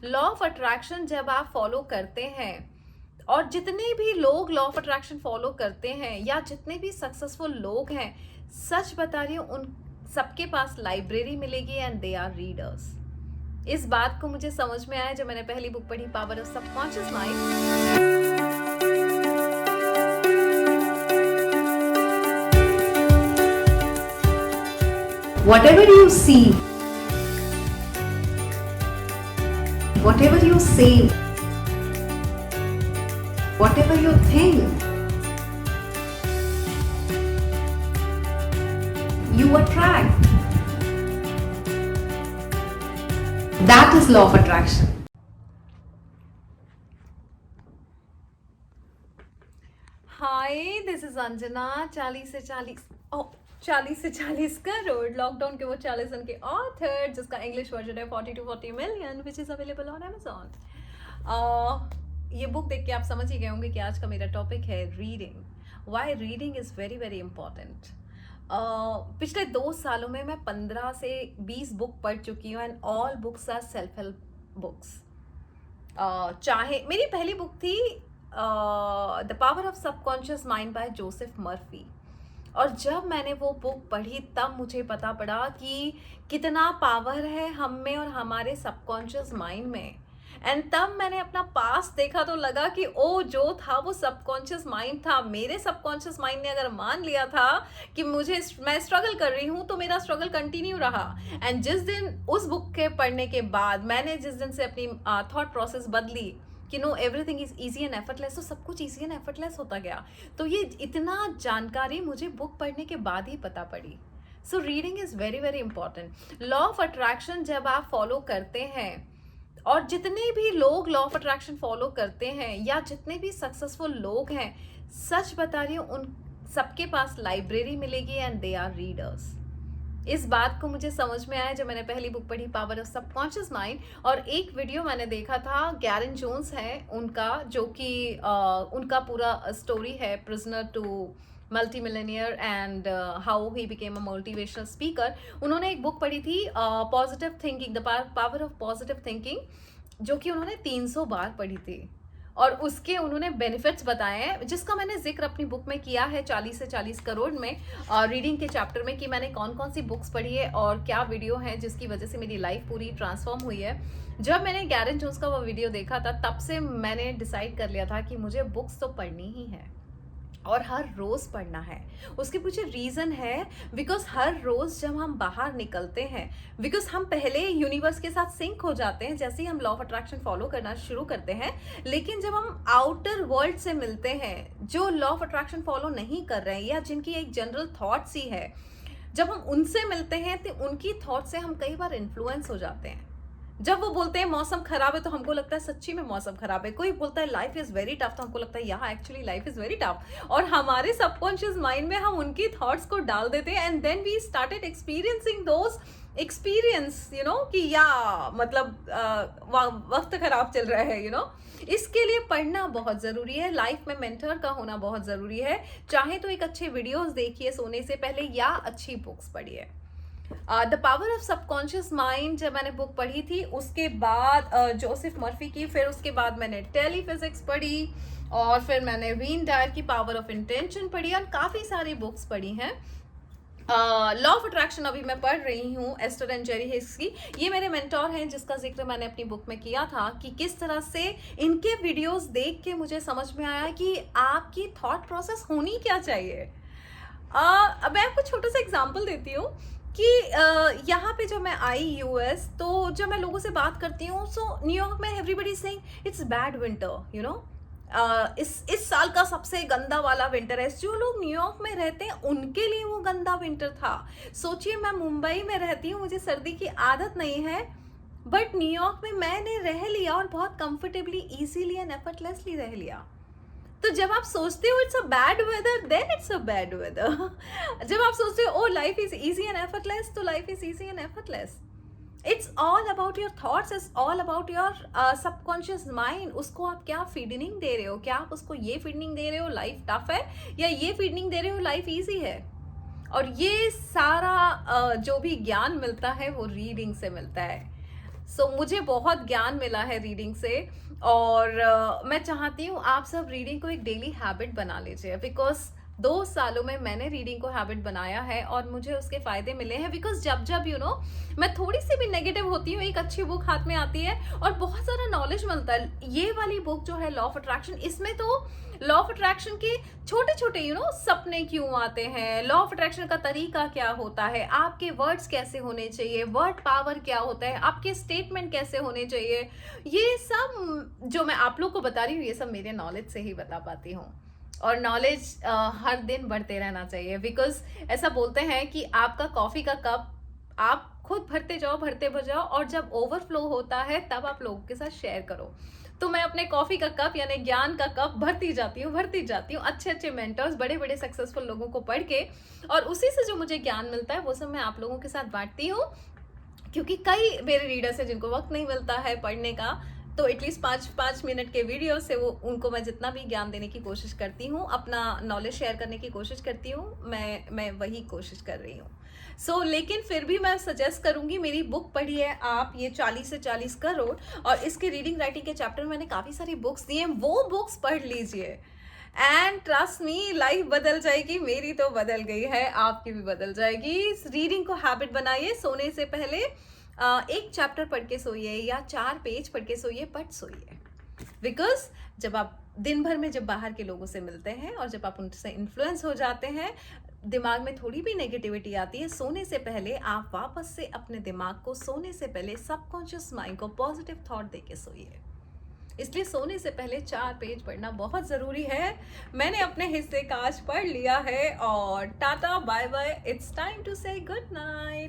Law of attraction जब आप follow करते हैं और जितने भी लोग लॉ ऑफ अट्रैक्शन फॉलो करते हैं या जितने भी सक्सेसफुल लोग हैं, सच बता रही हूँ, उन सबके पास लाइब्रेरी मिलेगी एंड दे आर रीडर्स। इस बात को मुझे समझ में आया जब मैंने पहली बुक पढ़ी, power of subconscious mind. Whatever you see, whatever you say, whatever you think, you attract. That is law of attraction. Hi, this is Anjana. 40 से 40 करोड़ लॉकडाउन के वो 40 के ऑथर, जिसका इंग्लिश वर्जन है 40 to 40 million, which is available on Amazon. ये book देख के आप समझ ही गए होंगे कि आज का मेरा टॉपिक है reading. Y reading is very very important. पिछले 2 सालों में मैं 15 से 20 बुक पढ़ चुकी हूँ and all books are self help books. चाहे मेरी पहली बुक थी the power of subconscious mind by Joseph Murphy, और जब मैंने वो बुक पढ़ी तब मुझे पता पड़ा कि कितना पावर है हम में और हमारे सबकॉन्शियस माइंड में। एंड तब मैंने अपना पास्ट देखा तो लगा कि ओ, जो था वो सबकॉन्शियस माइंड था। मेरे सबकॉन्शियस माइंड ने अगर मान लिया था कि मैं स्ट्रगल कर रही हूँ तो मेरा स्ट्रगल कंटिन्यू रहा। एंड जिस दिन उस बुक के पढ़ने के बाद मैंने जिस दिन से अपनी थॉट प्रोसेस बदली कि no, everything is easy and effortless, तो सब कुछ ईजी एंड एफर्टलेस होता गया। तो ये इतना जानकारी मुझे बुक पढ़ने के बाद ही पता पड़ी। So reading is very very important. Law of attraction जब आप फॉलो करते हैं और जितने भी लोग लॉ ऑफ अट्रैक्शन फॉलो करते हैं या जितने भी सक्सेसफुल लोग हैं, सच बता रही हूँ, उन सबके पास लाइब्रेरी मिलेगी एंड दे आर रीडर्स। इस बात को मुझे समझ में आया जब मैंने पहली बुक पढ़ी, पावर ऑफ सबकॉन्शियस माइंड। और एक वीडियो मैंने देखा था, गैरन जोन्स है उनका, जो कि उनका पूरा स्टोरी है prisoner to multi millionaire and how he became a motivational speaker. उन्होंने एक बुक पढ़ी थी positive thinking, the power of positive thinking, जो कि उन्होंने 300 बार पढ़ी थी और उसके उन्होंने बेनिफिट्स बताए हैं, जिसका मैंने जिक्र अपनी बुक में किया है 40 से 40 करोड़ में, रीडिंग के चैप्टर में, कि मैंने कौन कौन सी बुक्स पढ़ी है और क्या वीडियो है जिसकी वजह से मेरी लाइफ पूरी ट्रांसफॉर्म हुई है। जब मैंने गैरन जोन्स का वो वीडियो देखा था तब से मैंने डिसाइड कर लिया था कि मुझे बुक्स तो पढ़नी ही है और हर रोज़ पढ़ना है। उसके पीछे रीज़न है बिकॉज हर रोज़ जब हम बाहर निकलते हैं, बिकॉज हम पहले यूनिवर्स के साथ सिंक हो जाते हैं जैसे ही हम लॉ ऑफ अट्रैक्शन फॉलो करना शुरू करते हैं, लेकिन जब हम आउटर वर्ल्ड से मिलते हैं, जो लॉ ऑफ अट्रैक्शन फॉलो नहीं कर रहे हैं या जिनकी एक जनरल थॉट्स ही है, जब हम उनसे मिलते हैं तो उनकी थॉट से हम कई बार इन्फ्लुएंस हो जाते हैं। जब वो बोलते हैं मौसम खराब है तो हमको लगता है सच्ची में मौसम खराब है। कोई बोलता है लाइफ इज वेरी टफ तो हमको लगता है यहाँ actually life is very tough. और हमारे सबकॉन्शियस माइंड में हम उनकी थॉट्स को डाल देते हैं and then we started experiencing those experience, you know, कि या मतलब वक्त खराब चल रहा है, यू नो। इसके लिए पढ़ना बहुत ज़रूरी है, लाइफ में मेंटर का होना बहुत ज़रूरी है। चाहे तो एक अच्छे वीडियोस देखिए सोने से पहले या अच्छी बुक्स पढ़िए। The power of subconscious mind जब मैंने बुक पढ़ी थी, उसके बाद जोसेफ मर्फी की, फिर उसके बाद मैंने टेलीफिजिक्स पढ़ी और फिर मैंने वीन डायर की पावर ऑफ इंटेंशन पढ़ी और काफ़ी सारी बुक्स पढ़ी हैं। लॉ ऑफ अट्रैक्शन अभी मैं पढ़ रही हूँ, एस्टर एंड जेरी हिक्स की। ये मेरे मेंटोर हैं जिसका जिक्र मैंने अपनी बुक में किया था कि किस तरह से इनके वीडियोस देख के मुझे समझ में आया कि आपकी थॉट प्रोसेस होनी क्या चाहिए। अब मैं आपको छोटा सा एग्जांपल देती हूँ कि यहाँ पे जब मैं आई यूएस, तो जब मैं लोगों से बात करती हूँ, सो न्यूयॉर्क में everybody saying it's bad winter, you know, इस साल का सबसे गंदा वाला विंटर है। जो लोग न्यूयॉर्क में रहते हैं उनके लिए वो गंदा विंटर था। सोचिए, मैं मुंबई में रहती हूँ, मुझे सर्दी की आदत नहीं है, बट न्यूयॉर्क में मैंने रह लिया और बहुत कंफर्टेबली, इजीली एंड एफर्टलेसली रह लिया। तो जब आप सोचते हो it's a bad weather, then it's a bad weather. जब आप सोचते हो oh life is easy and effortless, तो life is easy and effortless. It's all about your thoughts, it's all about your subconscious mind. उसको आप क्या feeding दे रहे हो? क्या आप उसको ये फीडिंग दे रहे हो लाइफ टफ है, या ये फीडिंग दे रहे हो लाइफ ईजी है? और ये सारा जो भी ज्ञान मिलता है वो रीडिंग से मिलता है। सो मुझे बहुत ज्ञान मिला है रीडिंग से, और मैं चाहती हूँ आप सब रीडिंग को एक डेली हैबिट बना लीजिए, बिकॉज 2 सालों में मैंने रीडिंग को हैबिट बनाया है और मुझे उसके फ़ायदे मिले हैं। बिकॉज जब जब मैं थोड़ी सी भी नेगेटिव होती हूँ, एक अच्छी बुक हाथ में आती है और बहुत सारा नॉलेज मिलता है। ये वाली बुक जो है लॉ ऑफ अट्रैक्शन, इसमें तो लॉ ऑफ अट्रैक्शन के छोटे छोटे सपने क्यों आते हैं, लॉ ऑफ अट्रैक्शन का तरीका क्या होता है, आपके वर्ड्स कैसे होने चाहिए, वर्ड पावर क्या होता है, आपके स्टेटमेंट कैसे होने चाहिए, ये सब जो मैं आप लोग को बता रही हूँ ये सब मेरे नॉलेज से ही बता पाती हूँ। और नॉलेज हर दिन बढ़ते रहना चाहिए, बिकॉज ऐसा बोलते हैं कि आपका कॉफ़ी का कप आप खुद भरते जाओ और जब ओवरफ्लो होता है तब आप लोगों के साथ शेयर करो। तो मैं अपने कॉफ़ी का कप यानी ज्ञान का कप भरती जाती हूँ अच्छे अच्छे मेंटर्स, बड़े बड़े सक्सेसफुल लोगों को पढ़ के, और उसी से जो मुझे ज्ञान मिलता है वो सब मैं आप लोगों के साथ बांटती हूँ। क्योंकि कई मेरे रीडर्स हैं जिनको वक्त नहीं मिलता है पढ़ने का, तो एटलीस्ट 5 मिनट के वीडियो से वो उनको मैं जितना भी ज्ञान देने की कोशिश करती हूँ, अपना नॉलेज शेयर करने की कोशिश करती हूँ, मैं वही कोशिश कर रही हूँ। सो लेकिन फिर भी मैं सजेस्ट करूँगी, मेरी बुक पढ़िए आप, ये 40 से 40 करोड़, और इसके रीडिंग राइटिंग के चैप्टर में मैंने काफ़ी सारी बुक्स दी हैं, वो बुक्स पढ़ लीजिए एंड ट्रस्ट मी लाइफ बदल जाएगी। मेरी तो बदल गई है, आपकी भी बदल जाएगी। इस रीडिंग को हैबिट बनाइए, सोने से पहले एक चैप्टर पढ़ के सोइए या 4 पेज पढ़ के सोइए, बट सोइए। बिकॉज जब आप दिन भर में जब बाहर के लोगों से मिलते हैं और जब आप उनसे इन्फ्लुएंस हो जाते हैं, दिमाग में थोड़ी भी नेगेटिविटी आती है, सोने से पहले आप वापस से अपने दिमाग को सोने से पहले सबकॉन्शियस माइंड को पॉजिटिव थॉट दे के सोइए। इसलिए सोने से पहले 4 पेज पढ़ना बहुत ज़रूरी है। मैंने अपने हिस्से का आज पढ़ लिया है, और tata bye bye, it's time to say good night.